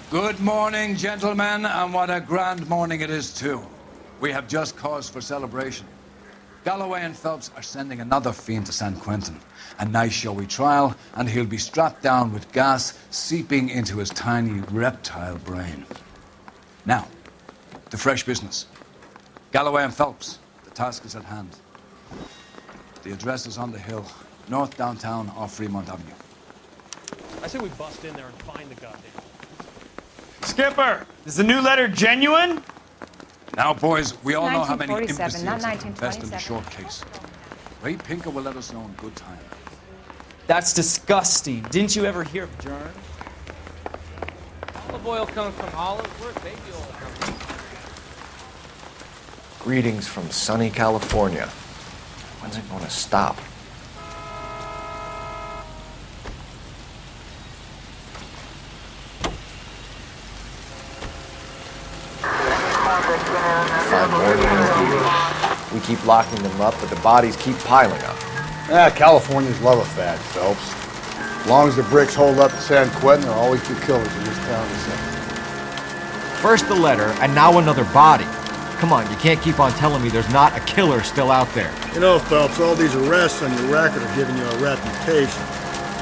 Good morning, gentlemen, and what a grand morning it is, too. We have just cause for celebration. Galloway and Phelps are sending another fiend to San Quentin. A nice showy trial, and he'll be strapped down with gas seeping into his tiny reptile brain. Now, to fresh business. Galloway and Phelps, the task is at hand. The address is on the hill, north downtown off Fremont Avenue. I say we bust in there and find the goddamn... Skipper, is the new letter genuine? Now, boys, we all know how many 1947, imbeciles not have invested in the 1927. short case. Ray Pinker will let us know in good time. That's disgusting. Didn't you ever hear of germs? Olive oil comes from olives. Where's baby oil come from? Greetings from sunny California. When's it going to stop? Find more than we need. We keep locking them up, but the bodies keep piling up. Californians love a fad, Phelps. As long as the bricks hold up at San Quentin, there will always be killers in this town the same. First the letter, and now another body. Come on, you can't keep on telling me there's not a killer still out there. You know, Phelps, all these arrests on your record are giving you a reputation.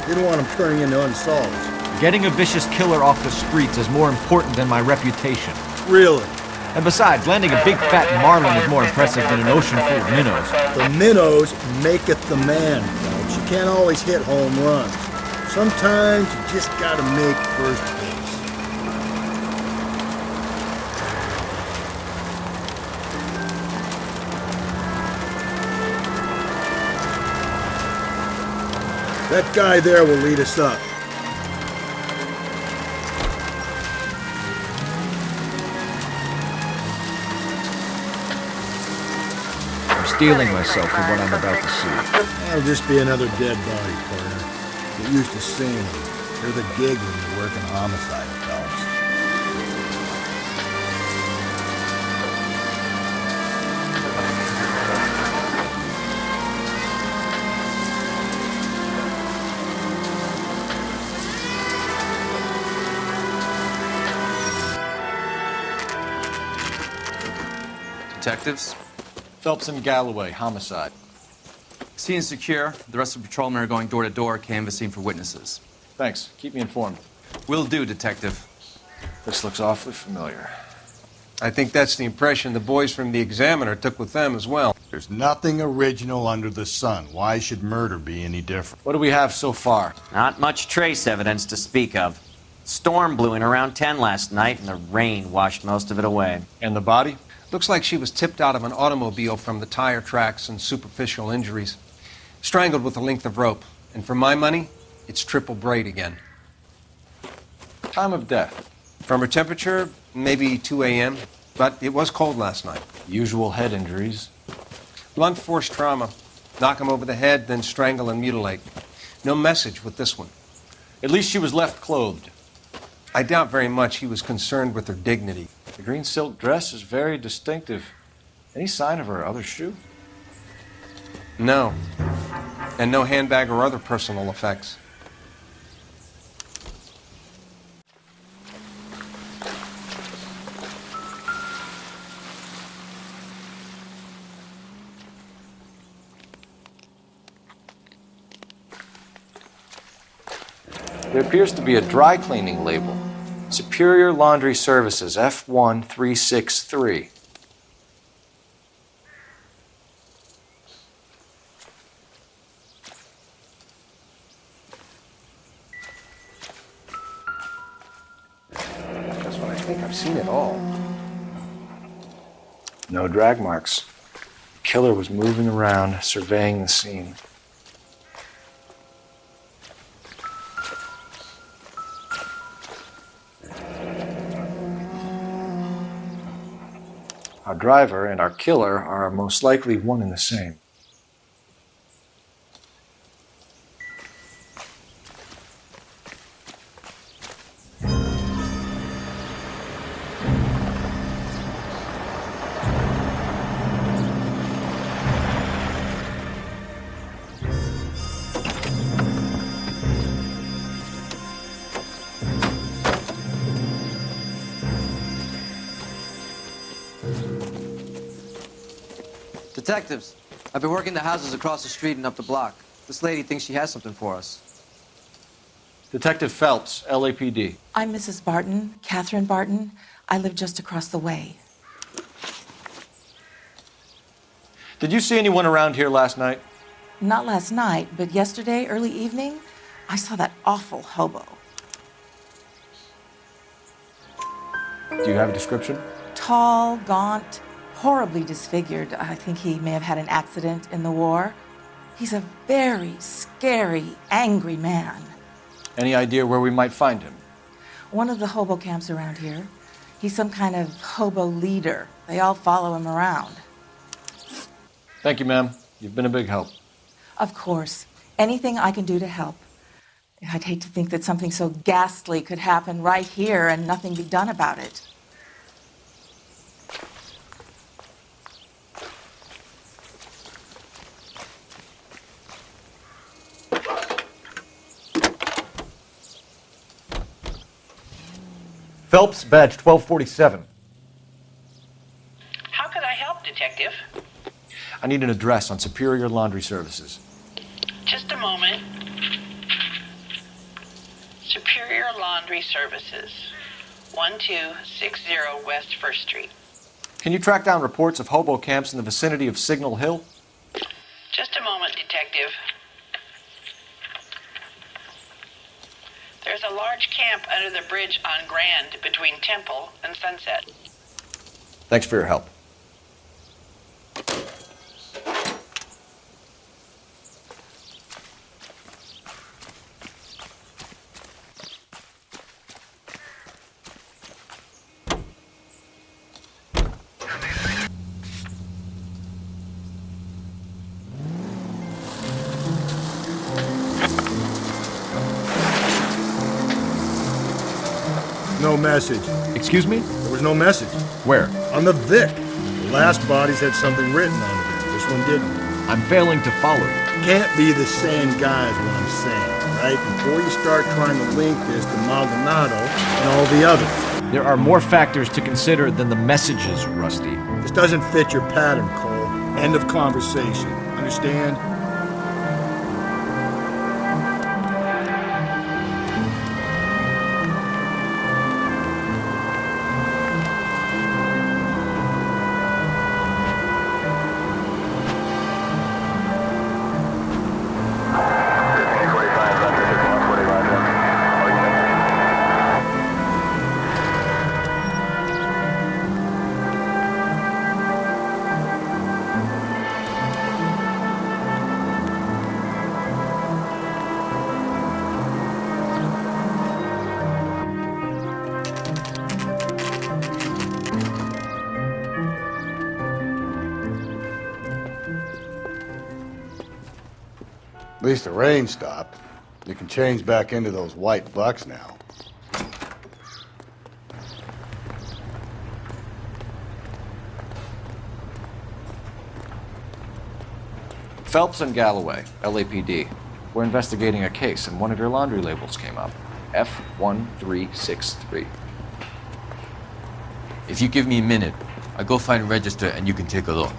You don't want them turning into unsolved. Getting a vicious killer off the streets is more important than my reputation. Really? And besides, landing a big fat marlin is more impressive than an ocean full of minnows. The minnows maketh the man, Phelps. You can't always hit home runs. Sometimes you just gotta make first base. That guy there will lead us up. Stealing myself for what I'm about to see. That'll just be another dead body, partner. Get used to seeing them. They're the gig when you work in homicide, Phelps. Detectives? Phelps and Galloway, homicide. Scene is secure. The rest of the patrolmen are going door to door, canvassing for witnesses. Thanks. Keep me informed. Will do, Detective. This looks awfully familiar. I think that's the impression the boys from the Examiner took with them as well. There's nothing original under the sun. Why should murder be any different? What do we have so far? Not much trace evidence to speak of. Storm blew in around 10 last night, and the rain washed most of it away. And the body? Looks like she was tipped out of an automobile from the tire tracks and superficial injuries. Strangled with a length of rope. And for my money, it's triple braid again. Time of death? From her temperature, maybe 2 a.m., but it was cold last night. Usual head injuries? Blunt force trauma. Knock him over the head, then strangle and mutilate. No message with this one. At least she was left clothed. I doubt very much he was concerned with her dignity. The green silk dress is very distinctive. Any sign of her other shoe? No. And no handbag or other personal effects. There appears to be a dry cleaning label. Superior Laundry Services, F1363. That's what I think. I've seen it all. No drag marks. The killer was moving around, surveying the scene. Our driver and our killer are most likely one and the same. Detectives, I've been working the houses across the street and up the block. This lady thinks she has something for us. Detective Phelps, LAPD. I'm Mrs. Barton, Catherine Barton. I live just across the way. Did you see anyone around here last night? Not last night, but yesterday, early evening, I saw that awful hobo. Do you have a description? Tall, gaunt, horribly disfigured. I think he may have had an accident in the war. He's a very scary, angry man. Any idea where we might find him? One of the hobo camps around here. He's some kind of hobo leader. They all follow him around. Thank you, ma'am. You've been a big help. Of course. Anything I can do to help. I'd hate to think that something so ghastly could happen right here and nothing be done about it. Phelps, badge 1247. How could I help, Detective? I need an address on Superior Laundry Services. Just a moment. Superior Laundry Services, 1260 West 1st Street. Can you track down reports of hobo camps in the vicinity of Signal Hill? Just a moment, Detective. There's a large camp under the bridge on Grand between Temple and Sunset. Thanks for your help. No message. Excuse me? There was no message. Where? On the Vic. The last bodies had something written on it. This one didn't. I'm failing to follow you. Can't be the same guy is what I'm saying, right? Before you start trying to link this to Maldonado and all the others. There are more factors to consider than the messages, Rusty. This doesn't fit your pattern, Cole. End of conversation. Understand? At least the rain stopped. You can change back into those white bucks now. Phelps and Galloway, LAPD. We're investigating a case and one of your laundry labels came up. F1363. If you give me a minute, I'll go find a register and you can take a look.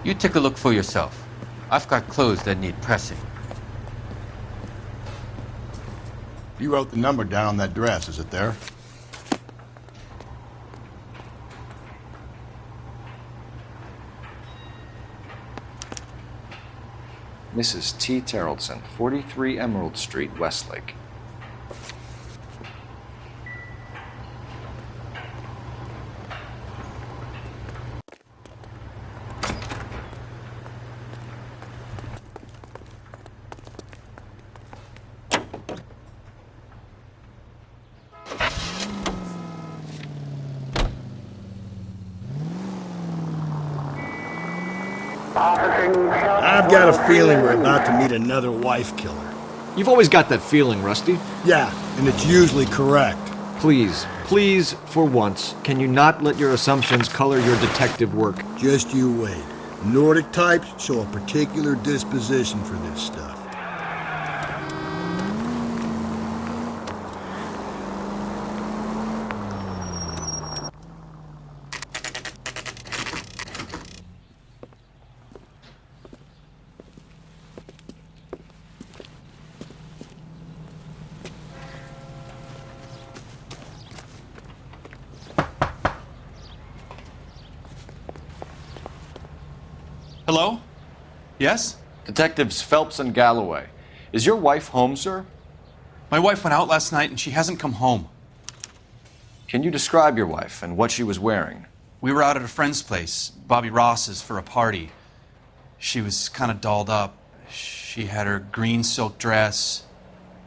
You take a look for yourself. I've got clothes that need pressing. You wrote the number down on that dress, is it there? Mrs. T. Terrellson, 43 Emerald Street, Westlake. I've got a feeling we're about to meet another wife killer. You've always got that feeling, Rusty. Yeah, and it's usually correct. Please, please, for once, can you not let your assumptions color your detective work? Just you wait. Nordic types show a particular disposition for this stuff. Hello? Yes? Detectives Phelps and Galloway. Is your wife home, sir? My wife went out last night and she hasn't come home. Can you describe your wife and what she was wearing? We were out at a friend's place, Bobby Ross's, for a party. She was kind of dolled up. She had her green silk dress,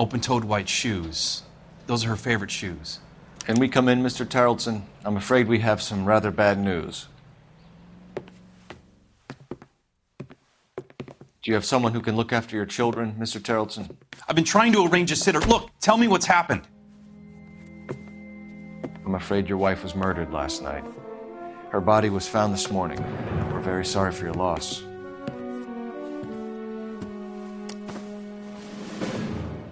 open-toed white shoes. Those are her favorite shoes. Can we come in, Mr. Tarleton? I'm afraid we have some rather bad news. Do you have someone who can look after your children, Mr. Tarleton? I've been trying to arrange a sitter. Look, tell me what's happened. I'm afraid your wife was murdered last night. Her body was found this morning. We're very sorry for your loss.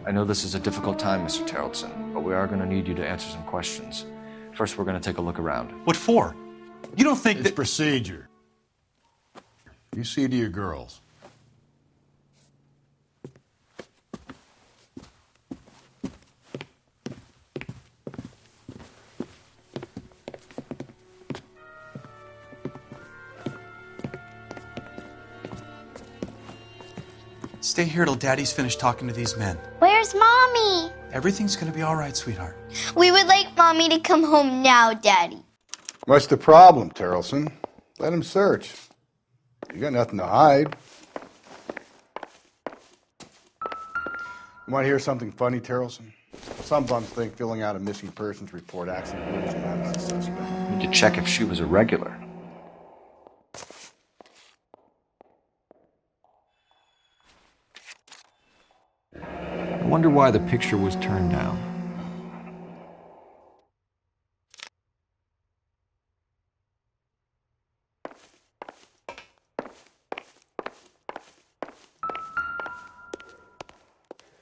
I know this is a difficult time, Mr. Tarleton, but we are going to need you to answer some questions. First, we're going to take a look around. What for? You don't think It's procedure. You see to your girls. Stay here till Daddy's finished talking to these men. Where's Mommy? Everything's gonna be all right, sweetheart. We would like Mommy to come home now, Daddy. What's the problem, Tarleton? Let him search. You got nothing to hide. You want to hear something funny, Tarleton? Some bums think filling out a missing persons report actually rules him out as a suspect. We need to check if she was a regular. I wonder why the picture was turned down.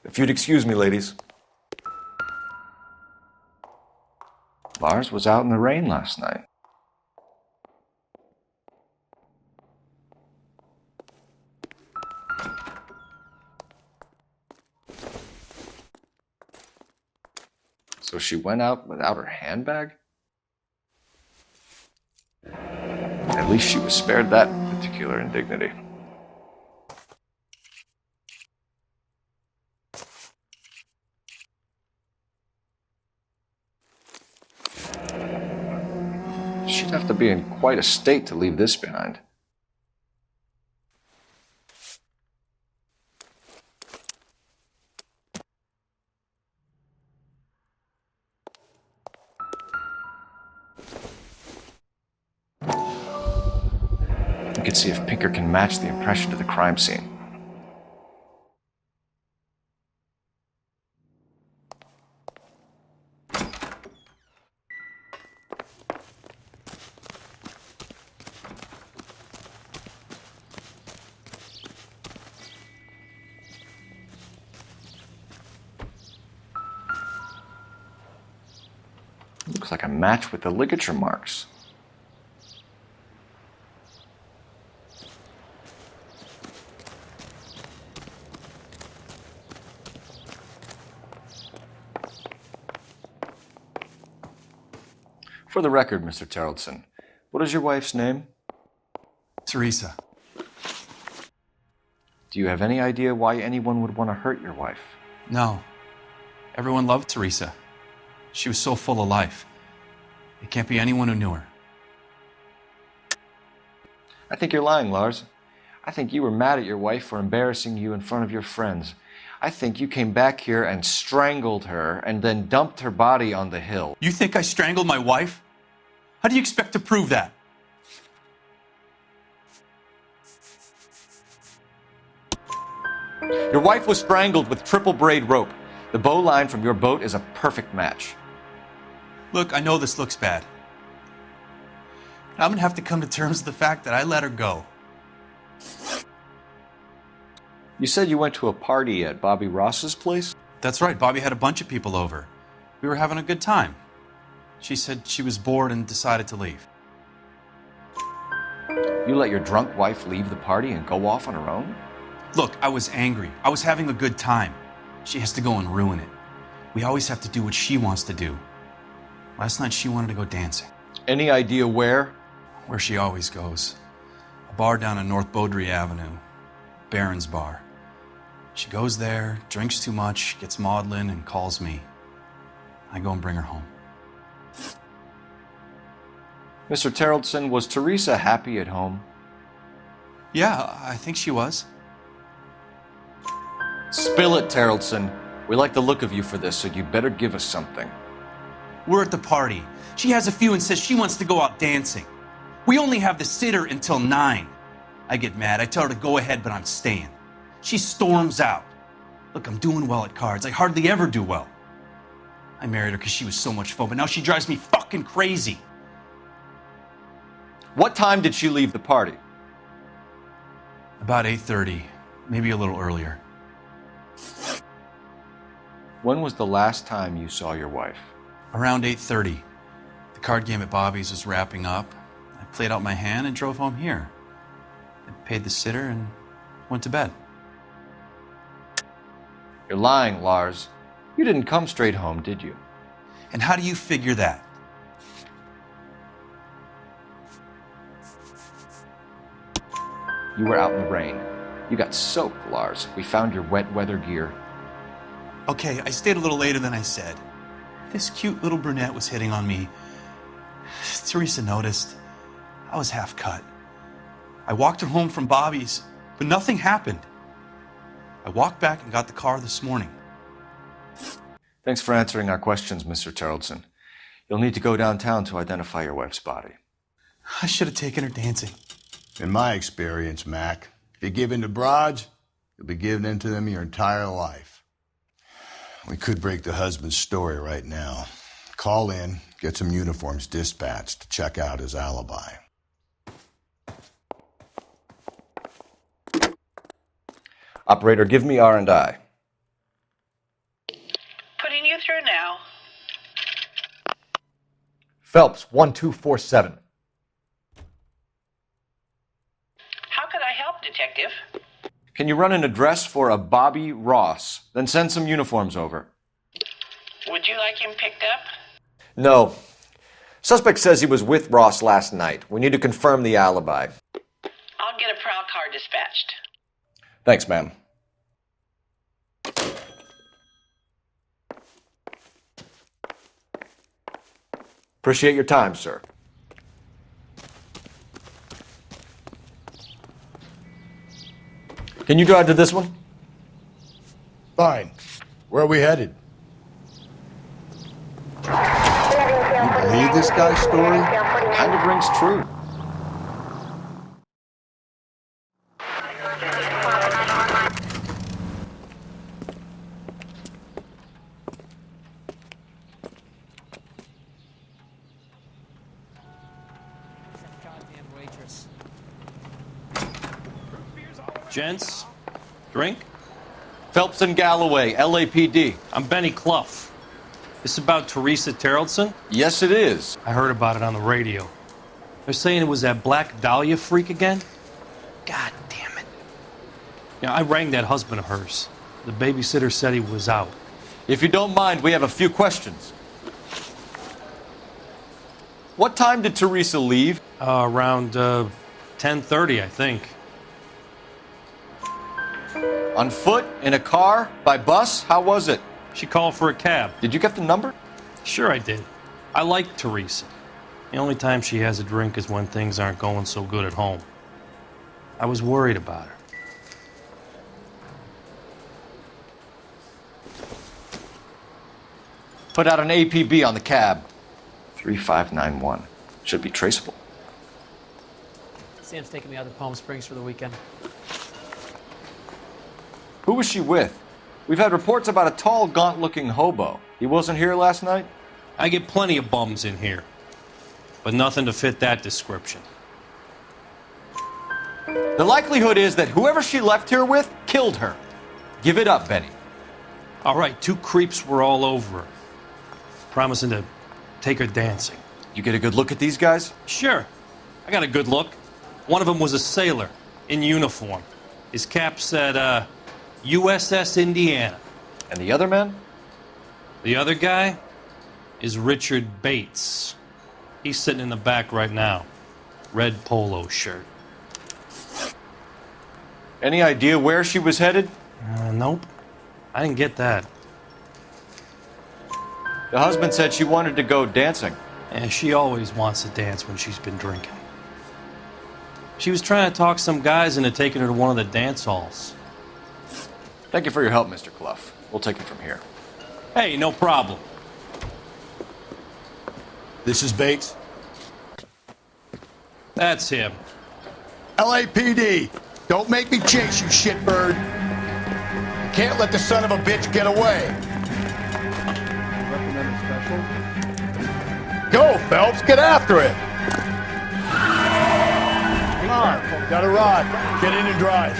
If you'd excuse me, ladies. Lars was out in the rain last night. So she went out without her handbag? At least she was spared that particular indignity. She'd have to be in quite a state to leave this behind. We can see if Pinker can match the impression to the crime scene. Looks like a match with the ligature marks. For the record, Mr. Tarleton, what is your wife's name? Teresa. Do you have any idea why anyone would want to hurt your wife? No. Everyone loved Teresa. She was so full of life. It can't be anyone who knew her. I think you're lying, Lars. I think you were mad at your wife for embarrassing you in front of your friends. I think you came back here and strangled her and then dumped her body on the hill. You think I strangled my wife? How do you expect to prove that? Your wife was strangled with triple braid rope. The bow line from your boat is a perfect match. Look, I know this looks bad. I'm gonna have to come to terms with the fact that I let her go. You said you went to a party at Bobby Ross's place? That's right, Bobby had a bunch of people over. We were having a good time. She said she was bored and decided to leave. You let your drunk wife leave the party and go off on her own? Look, I was angry. I was having a good time. She has to go and ruin it. We always have to do what she wants to do. Last night she wanted to go dancing. Any idea where? Where she always goes. A A bar down on North Beaudry Avenue. Barron's Bar. She goes there, drinks too much, gets maudlin, and calls me. I go and bring her home. Mr. Terrellson, was Teresa happy at home? Yeah, I think she was. Spill it, Terrellson. We like the look of you for this, so you better give us something. We're at the party. She has a few and says she wants to go out dancing. We only have the sitter until 9. I get mad. I tell her to go ahead, but I'm staying. She storms out. Look, I'm doing well at cards. I hardly ever do well. I married her because she was so much fun, but now she drives me fucking crazy. What time did she leave the party? About 8:30, maybe a little earlier. When was the last time you saw your wife? Around 8:30. The card game at Bobby's was wrapping up. I played out my hand and drove home here. I paid the sitter and went to bed. You're lying, Lars. You didn't come straight home, did you? And how do you figure that? You were out in the rain. You got soaked, Lars. We found your wet weather gear. Okay, I stayed a little later than I said. This cute little brunette was hitting on me. Teresa noticed. I was half cut. I walked her home from Bobby's, but nothing happened. I walked back and got the car this morning. Thanks for answering our questions, Mr. Terrellson. You'll need to go downtown to identify your wife's body. I should have taken her dancing. In my experience, Mac, if you give in to broads, you'll be giving in to them your entire life. We could break the husband's story right now. Call in, get some uniforms dispatched to check out his alibi. Operator, give me R&I. Putting you through now. Phelps, 1247. How could I help, Detective? Can you run an address for a Bobby Ross? Then send some uniforms over. Would you like him picked up? No. Suspect says he was with Ross last night. We need to confirm the alibi. I'll get a prowl car dispatched. Thanks, ma'am. Appreciate your time, sir. Can you drive to this one? Fine. Where are we headed? You believe this guy's story? Kind of rings true. Gents, drink? Phelps and Galloway, LAPD. I'm Benny Clough. This about Teresa Terrellson? Yes, it is. I heard about it on the radio. They're saying it was that Black Dahlia freak again? God damn it. Yeah, I rang that husband of hers. The babysitter said he was out. If you don't mind, we have a few questions. What time did Teresa leave? Around 10:30, I think. On foot? In a car? By bus? How was it? She called for a cab. Did you get the number? Sure I did. I like Teresa. The only time she has a drink is when things aren't going so good at home. I was worried about her. Put out an APB on the cab. 3591. Should be traceable. Sam's taking me out to Palm Springs for the weekend. Who was she with? We've had reports about a tall, gaunt-looking hobo. He wasn't here last night? I get plenty of bums in here, but nothing to fit that description. The likelihood is that whoever she left here with killed her. Give it up, Benny. All right, 2 creeps were all over her, promising to take her dancing. You get a good look at these guys? Sure. I got a good look. One of them was a sailor in uniform. His cap said, USS Indiana. And the other man? The other guy is Richard Bates. He's sitting in the back right now. Red polo shirt. Any idea where she was headed? Nope. I didn't get that. The husband said she wanted to go dancing. And she always wants to dance when she's been drinking. She was trying to talk some guys into taking her to one of the dance halls. Thank you for your help, Mr. Clough. We'll take it from here. Hey, no problem. This is Bates. That's him. LAPD, don't make me chase you, shitbird. Can't let the son of a bitch get away. Go, Phelps, get after it. Come on, got a rod. Get in and drive.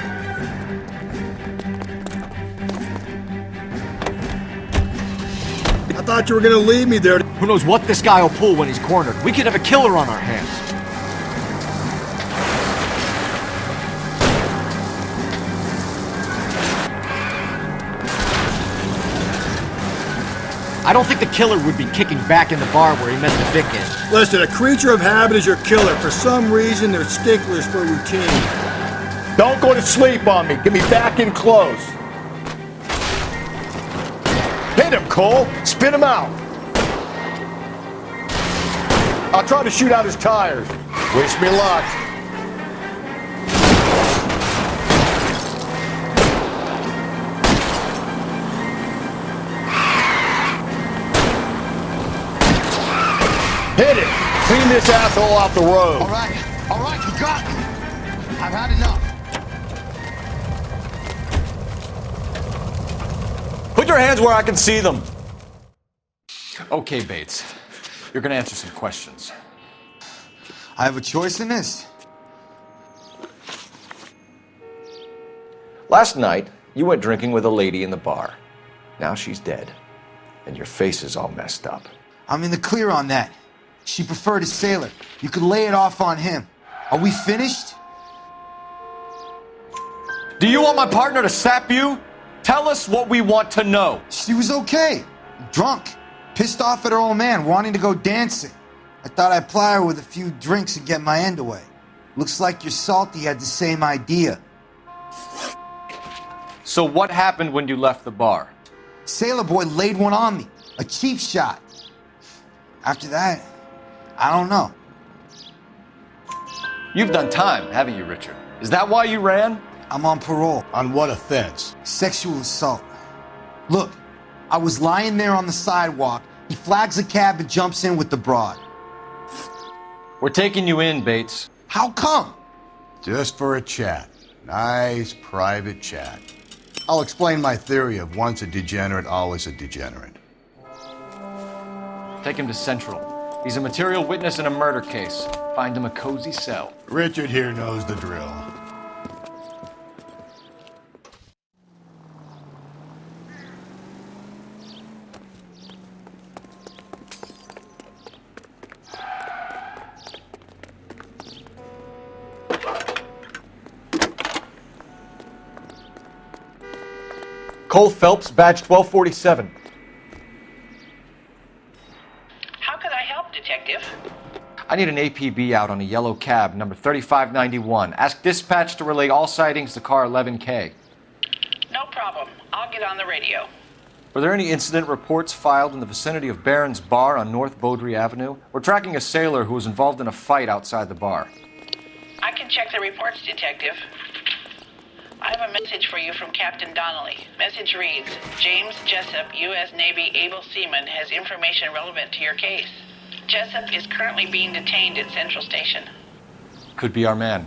I thought you were gonna leave me there. Who knows what this guy will pull when he's cornered? We could have a killer on our hands. I don't think the killer would be kicking back in the bar where he met the Vic in. Listen, a creature of habit is your killer. For some reason, they're sticklers for routine. Don't go to sleep on me. Get me back in close. Hit him, Cole. Spin him out. I'll try to shoot out his tires. Wish me luck. Hit it! Clean this asshole off the road. All right, you got me. I've had enough. Put your hands where I can see them. Okay, Bates. You're gonna answer some questions. I have a choice in this. Last night, you went drinking with a lady in the bar. Now she's dead. And your face is all messed up. I'm in the clear on that. She preferred a sailor. You could lay it off on him. Are we finished? Do you want my partner to sap you? Tell us what we want to know. She was okay. Drunk. Pissed off at her old man, wanting to go dancing. I thought I'd ply her with a few drinks and get my end away. Looks like your salty had the same idea. So what happened when you left the bar? Sailor boy laid one on me. A cheap shot. After that, I don't know. You've done time, haven't you, Richard? Is that why you ran? I'm on parole. On what offense? Sexual assault. Look, I was lying there on the sidewalk. He flags a cab and jumps in with the broad. We're taking you in, Bates. How come? Just for a chat. Nice private chat. I'll explain my theory of once a degenerate, always a degenerate. Take him to Central. He's a material witness in a murder case. Find him a cozy cell. Richard here knows the drill. Cole Phelps, badge 1247. How could I help, Detective? I need an APB out on a yellow cab, number 3591. Ask dispatch to relay all sightings to car 11K. No problem. I'll get on the radio. Were there any incident reports filed in the vicinity of Barron's Bar on North Beaudry Avenue? We're tracking a sailor who was involved in a fight outside the bar. I can check the reports, Detective. I have a message for you from Captain Donnelly. Message reads, James Jessup, U.S. Navy able seaman, has information relevant to your case. Jessup is currently being detained at Central Station. Could be our man.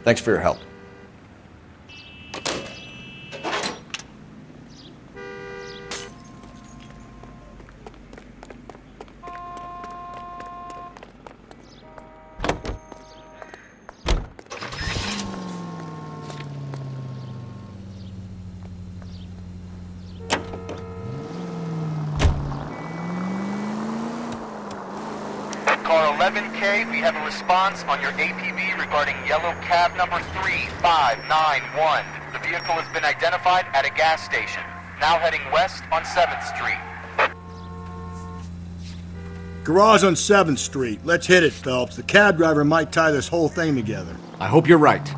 Thanks for your help. Car 11K, we have a response on your APB regarding yellow cab number 3591. The vehicle has been identified at a gas station. Now heading west on 7th Street. Garage on 7th Street. Let's hit it, Phelps. The cab driver might tie this whole thing together. I hope you're right.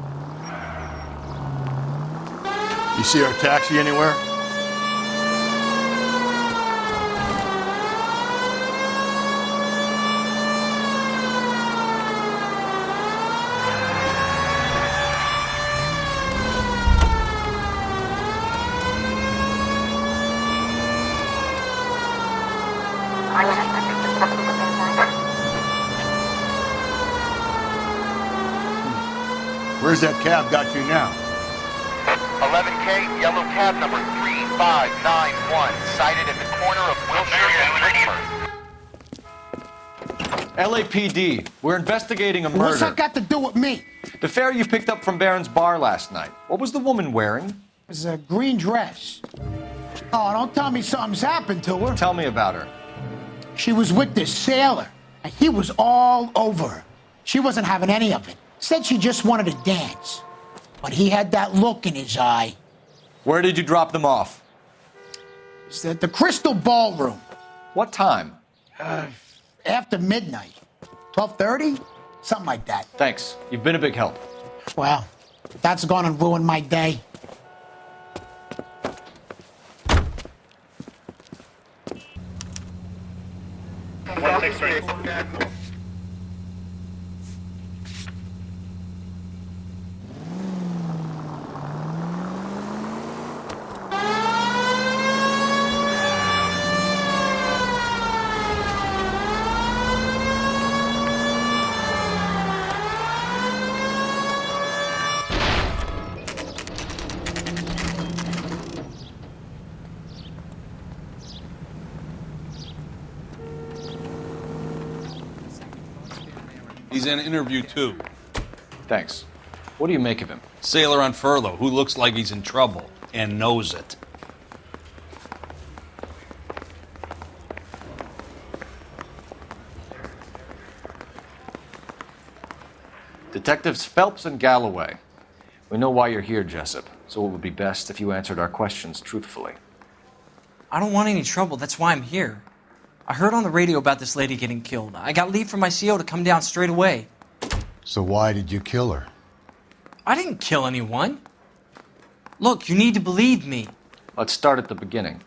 You see our taxi anywhere? Where's that cab got you now? 11K, yellow cab number 3591, sighted at the corner of Wilshire and Richmond. LAPD, we're investigating a murder. What's that got to do with me? The fare you picked up from Barron's bar last night. What was the woman wearing? It was a green dress. Oh, don't tell me something's happened to her. Tell me about her. She was with this sailor, and he was all over her. She wasn't having any of it. Said she just wanted to dance. But he had that look in his eye. Where did you drop them off? It's at the Crystal Ballroom. What time? After midnight. 12:30? Something like that. Thanks. You've been a big help. Well, that's gone and ruined my day. He's in interview 2. Thanks. What do you make of him? Sailor on furlough who looks like he's in trouble and knows it. Detectives Phelps and Galloway. We know why you're here, Jessup, so it would be best if you answered our questions truthfully. I don't want any trouble. That's why I'm here. I heard on the radio about this lady getting killed. I got leave from my CO to come down straight away. So why did you kill her? I didn't kill anyone. Look, you need to believe me. Let's start at the beginning.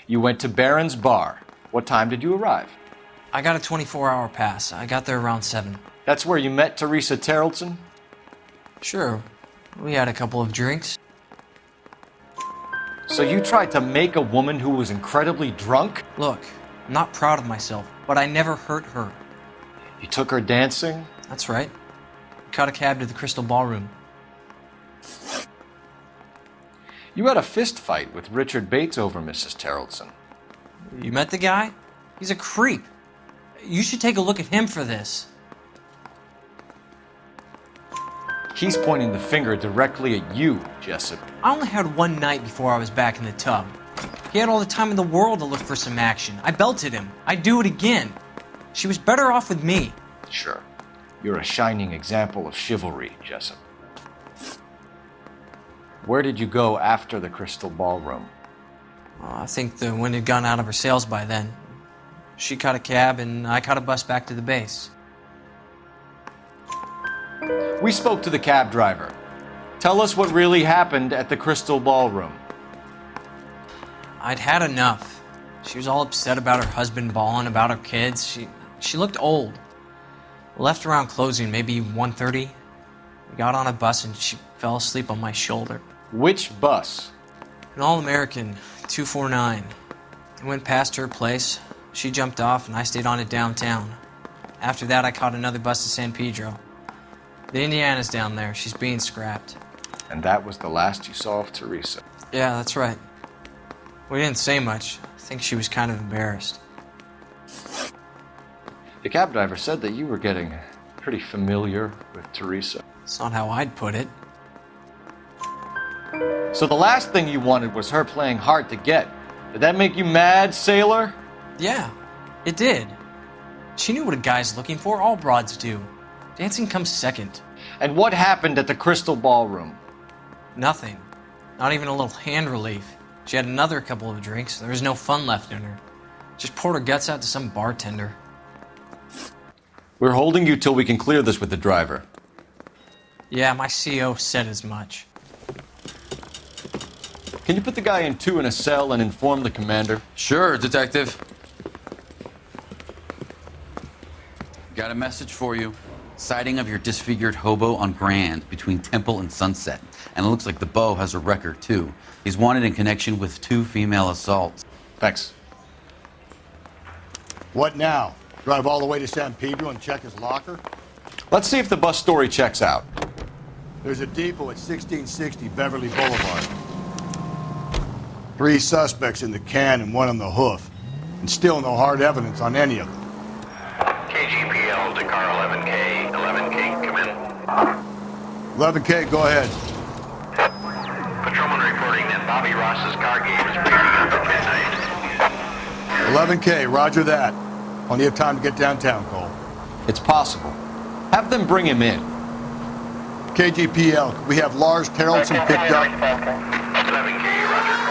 You went to Barron's bar. What time did you arrive? I got a 24-hour pass. I got there around 7. That's where you met Teresa Terrelson? Sure. We had a couple of drinks. So you tried to make a woman who was incredibly drunk? Look, I'm not proud of myself, but I never hurt her. You took her dancing? That's right. Caught a cab to the Crystal Ballroom. You had a fist fight with Richard Bates over Mrs. Terrelson. You met the guy? He's a creep. You should take a look at him for this. He's pointing the finger directly at you, Jessup. I only had one night before I was back in the tub. He had all the time in the world to look for some action. I belted him. I'd do it again. She was better off with me. Sure. You're a shining example of chivalry, Jessup. Where did you go after the Crystal Ballroom? I think the wind had gone out of her sails by then. She caught a cab and I caught a bus back to the base. We spoke to the cab driver. Tell us what really happened at the Crystal Ballroom. I'd had enough. She was all upset about her husband bawling about her kids. She looked old. Left around closing, maybe 1:30. We got on a bus and she fell asleep on my shoulder. Which bus? An All-American 249. I went past her place. She jumped off and I stayed on it downtown. After that, I caught another bus to San Pedro. The Indiana's down there. She's being scrapped. And that was the last you saw of Teresa? Yeah, that's right. We didn't say much. I think she was kind of embarrassed. The cab driver said that you were getting pretty familiar with Teresa. It's not how I'd put it. So the last thing you wanted was her playing hard to get. Did that make you mad, sailor? Yeah, it did. She knew what a guy's looking for. All broads do. Dancing comes second. And what happened at the Crystal Ballroom? Nothing. Not even a little hand relief. She had another couple of drinks. There was no fun left in her. Just poured her guts out to some bartender. We're holding you till we can clear this with the driver. Yeah, my CO said as much. Can you put the guy in 2 in a cell and inform the commander? Sure, Detective. Got a message for you. Sighting of your disfigured hobo on Grand between Temple and Sunset. And it looks like the Beau has a record, too. He's wanted in connection with 2 female assaults. Thanks. What now? Drive all the way to San Pedro and check his locker? Let's see if the bus story checks out. There's a depot at 1660 Beverly Boulevard. 3 suspects in the can and 1 on the hoof. And still no hard evidence on any of them. KGPL to car 11K. 11K, come in. 11K, go ahead. Patrolman reporting that Bobby Ross's car game is breaking up at midnight. 11K, roger that. Plenty of time to get downtown, Cole. It's possible. Have them bring him in. KGPL, could we have Lars Carlson picked up? 11K, roger.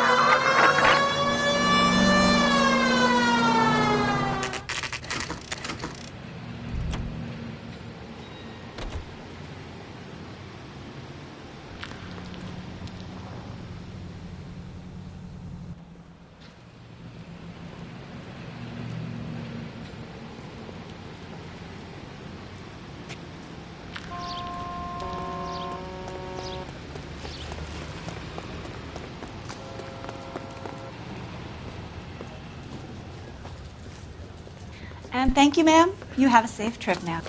And thank you, ma'am. You have a safe trip now.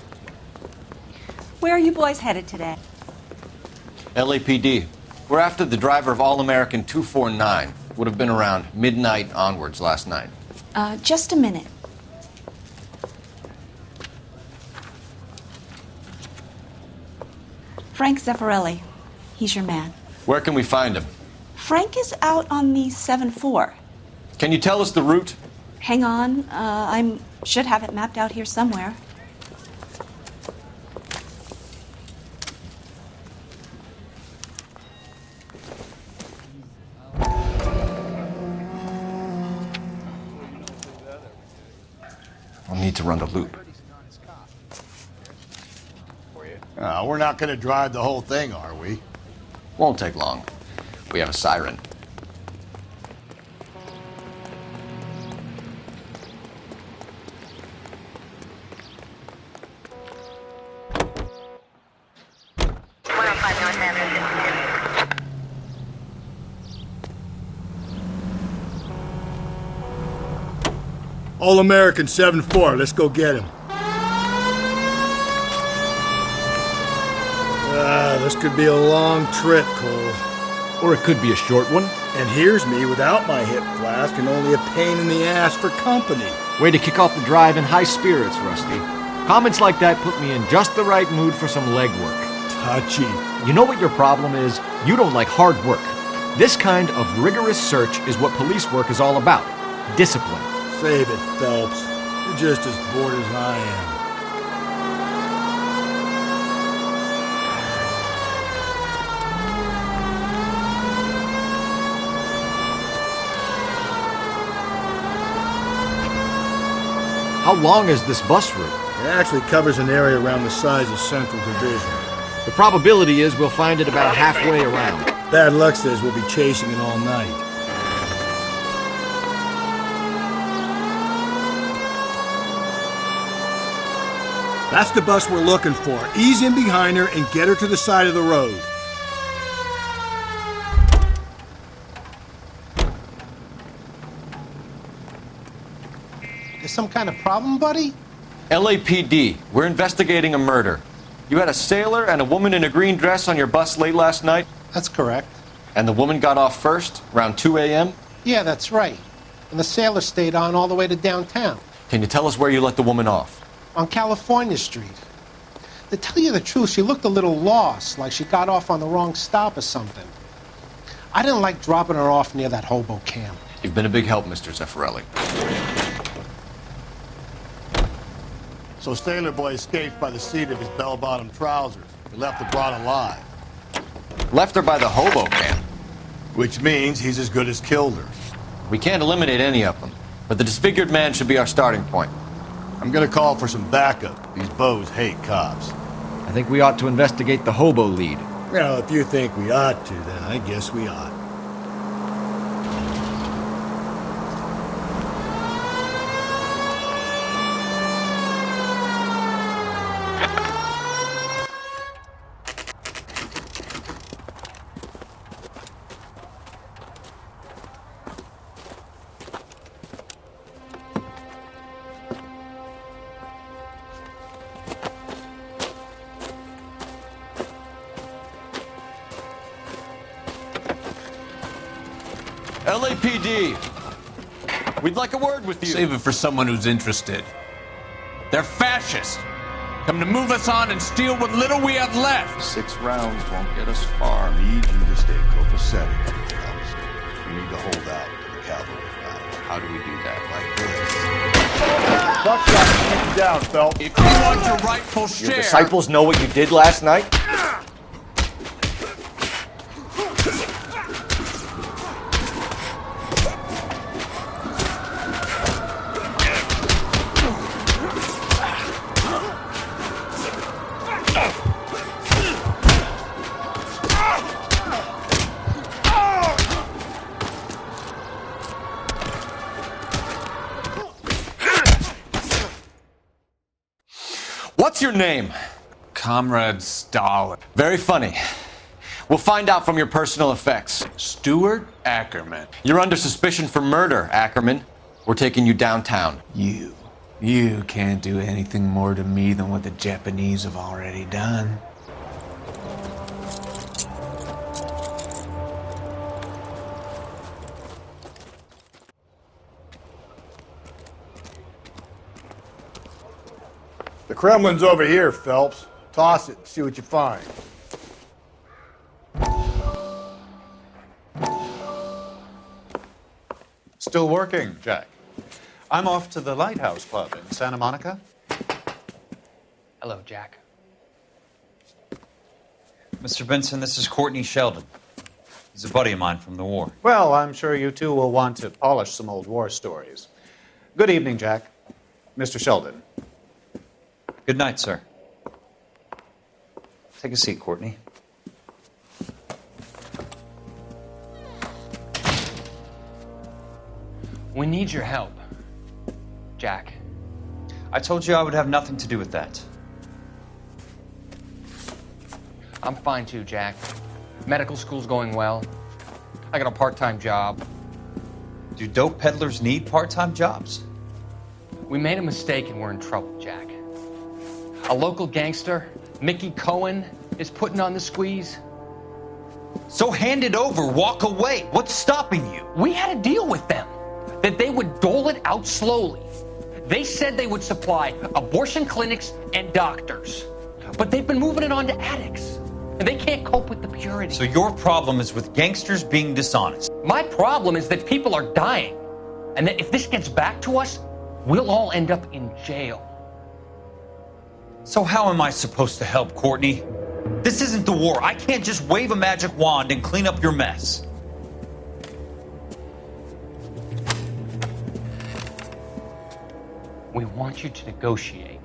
Where are you boys headed today? LAPD. We're after the driver of All-American 249. Would have been around midnight onwards last night. Just a minute. Frank Zeffirelli. He's your man. Where can we find him? Frank is out on the 7-4. Can you tell us the route? Hang on. I should have it mapped out here somewhere. I'll need to run the loop. We're not going to drive the whole thing, are we? Won't take long. We have a siren. All-American 7-4, let's go get him. This could be a long trip, Cole. Or it could be a short one. And here's me without my hip flask and only a pain in the ass for company. Way to kick off the drive in high spirits, Rusty. Comments like that put me in just the right mood for some legwork. Touchy. You know what your problem is? You don't like hard work. This kind of rigorous search is what police work is all about. Discipline. Save it, Phelps. You're just as bored as I am. How long is this bus route? It actually covers an area around the size of Central Division. The probability is we'll find it about halfway around. Bad luck says we'll be chasing it all night. That's the bus we're looking for. Ease in behind her and get her to the side of the road. There's some kind of problem, buddy? LAPD, we're investigating a murder. You had a sailor and a woman in a green dress on your bus late last night? That's correct. And the woman got off first, around 2 a.m.? Yeah, that's right. And the sailor stayed on all the way to downtown. Can you tell us where you let the woman off? On California Street. To tell you the truth, she looked a little lost, like she got off on the wrong stop or something. I didn't like dropping her off near that hobo camp. You've been a big help, Mr. Zeffirelli. So Sailor Boy escaped by the seat of his bell-bottom trousers. He left the broad alive. Left her by the hobo camp. Which means he's as good as killed her. We can't eliminate any of them, but the disfigured man should be our starting point. I'm gonna call for some backup. These Beaus hate cops. I think we ought to investigate the hobo lead. Well, if you think we ought to, then I guess we ought. LAPD. We'd like a word with you. Save it for someone who's interested. They're fascists. Come to move us on and steal what little we have left. 6 rounds won't get us far. I need you to stay copacetic, fellas. We need to hold out to the cavalry battle. How do we do that? Like this. Buckshot, keep you down, Phelps. If you want your rightful share... Your disciples know what you did last night? What's your name? Comrade Stalin. Very funny. We'll find out from your personal effects. Stuart Ackerman. You're under suspicion for murder, Ackerman. We're taking you downtown. You can't do anything more to me than what the Japanese have already done. The Kremlin's over here, Phelps. Toss it and see what you find. Still working, Jack. I'm off to the Lighthouse Club in Santa Monica. Hello, Jack. Mr. Benson, this is Courtney Sheldon. He's a buddy of mine from the war. Well, I'm sure you two will want to polish some old war stories. Good evening, Jack. Mr. Sheldon. Good night, sir. Take a seat, Courtney. We need your help, Jack. I told you I would have nothing to do with that. I'm fine too, Jack. Medical school's going well. I got a part-time job. Do dope peddlers need part-time jobs? We made a mistake and we're in trouble, Jack. A local gangster, Mickey Cohen, is putting on the squeeze. So hand it over, walk away. What's stopping you? We had a deal with them that they would dole it out slowly. They said they would supply abortion clinics and doctors, but they've been moving it on to addicts, and they can't cope with the purity. So your problem is with gangsters being dishonest. My problem is that people are dying, and that if this gets back to us, we'll all end up in jail. So how am I supposed to help, Courtney? This isn't the war. I can't just wave a magic wand and clean up your mess. We want you to negotiate,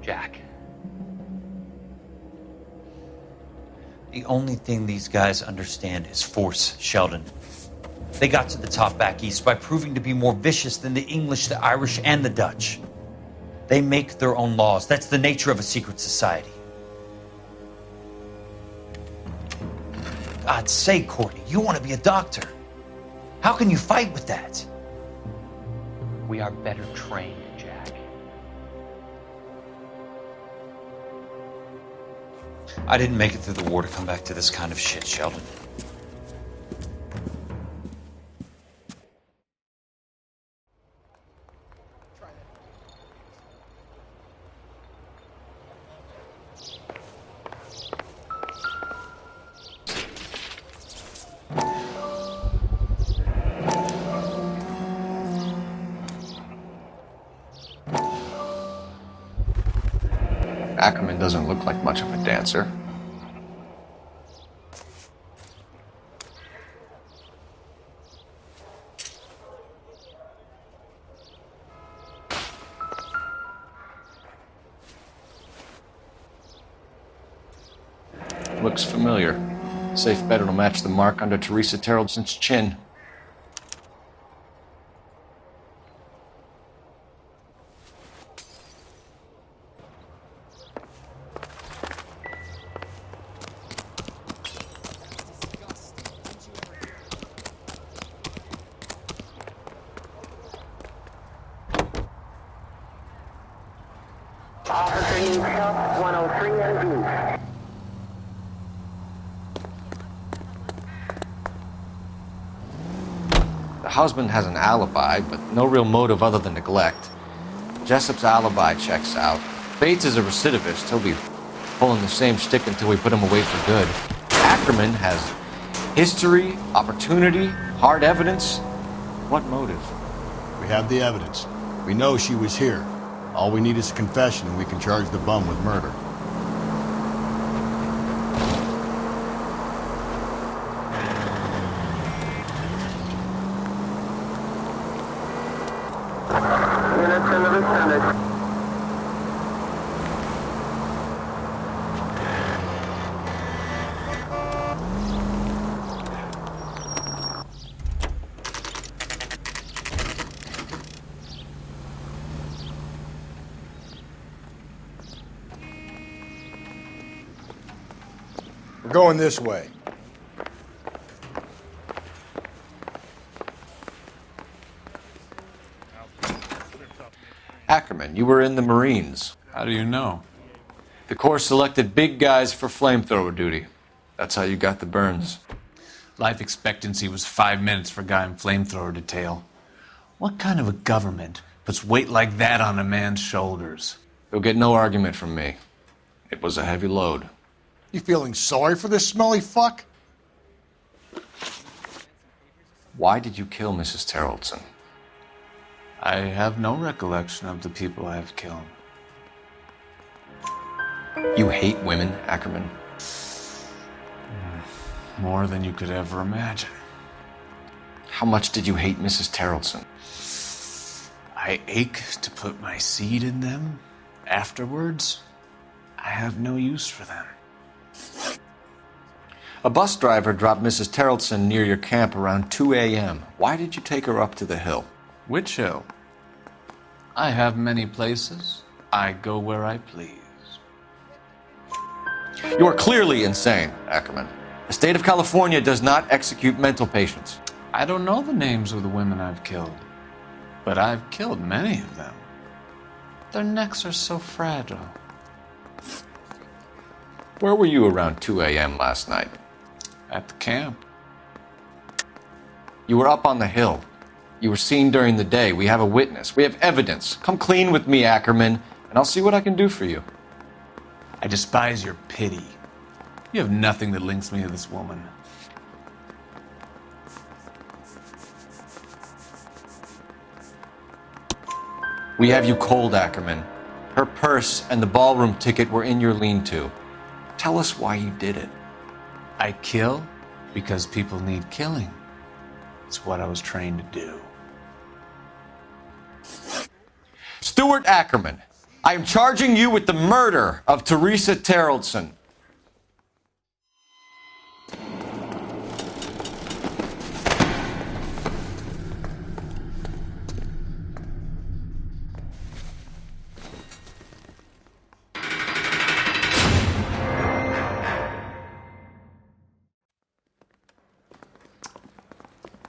Jack. The only thing these guys understand is force, Sheldon. They got to the top back east by proving to be more vicious than the English, the Irish, and the Dutch. They make their own laws. That's the nature of a secret society. God's sake, Courtney, you want to be a doctor. How can you fight with that? We are better trained, Jack. I didn't make it through the war to come back to this kind of shit, Sheldon. Ackerman doesn't look like much of a dancer. Looks familiar. Safe bet it'll match the mark under Teresa Terrelson's chin. Officer needs help, 103 and husband has an alibi, but no real motive other than neglect. Jessup's alibi checks out. Bates is a recidivist. He'll be pulling the same stick until we put him away for good. Ackerman has history, opportunity, hard evidence. What motive? We have the evidence. We know she was here. All we need is a confession and we can charge the bum with murder. We're going this way. Ackerman, you were in the Marines. How do you know? The Corps selected big guys for flamethrower duty. That's how you got the burns. Life expectancy was 5 minutes for a guy in flamethrower detail. What kind of a government puts weight like that on a man's shoulders? You'll get no argument from me. It was a heavy load. You feeling sorry for this smelly fuck? Why did you kill Mrs. Terrellson? I have no recollection of the people I have killed. You hate women, Ackerman? More than you could ever imagine. How much did you hate Mrs. Terrellson? I ache to put my seed in them. Afterwards, I have no use for them. A bus driver dropped Mrs. Terrellson near your camp around 2 a.m. Why did you take her up to the hill? Which hill? I have many places. I go where I please. You are clearly insane, Ackerman. The state of California does not execute mental patients. I don't know the names of the women I've killed, but I've killed many of them. Their necks are so fragile. Where were you around 2 a.m. last night? At the camp. You were up on the hill. You were seen during the day. We have a witness. We have evidence. Come clean with me, Ackerman, and I'll see what I can do for you. I despise your pity. You have nothing that links me to this woman. We have you cold, Ackerman. Her purse and the ballroom ticket were in your lean-to. Tell us why you did it. I kill because people need killing. It's what I was trained to do. Stuart Ackerman, I am charging you with the murder of Teresa Terrellson.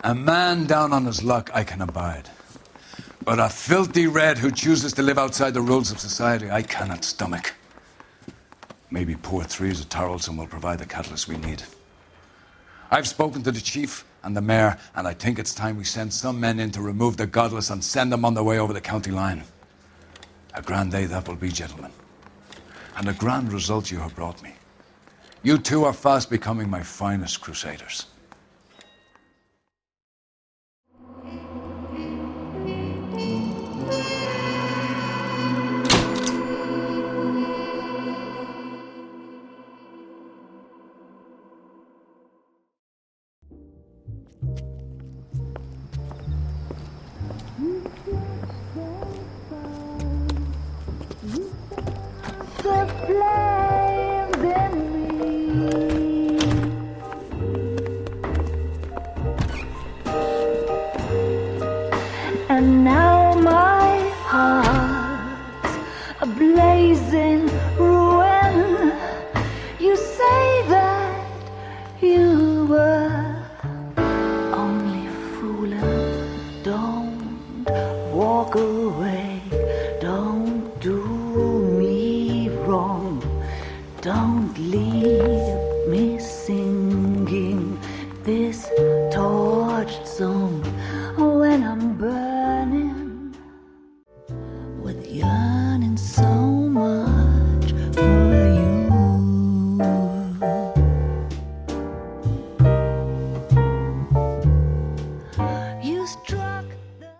A man down on his luck I can abide. But a filthy red who chooses to live outside the rules of society I cannot stomach. Maybe poor Threes of Tarleton will provide the catalyst we need. I've spoken to the chief and the mayor, and I think it's time we send some men in to remove the godless and send them on their way over the county line. A grand day that will be, gentlemen. And a grand result you have brought me. You two are fast becoming my finest crusaders. And now my heart's a blazing ruin. You say that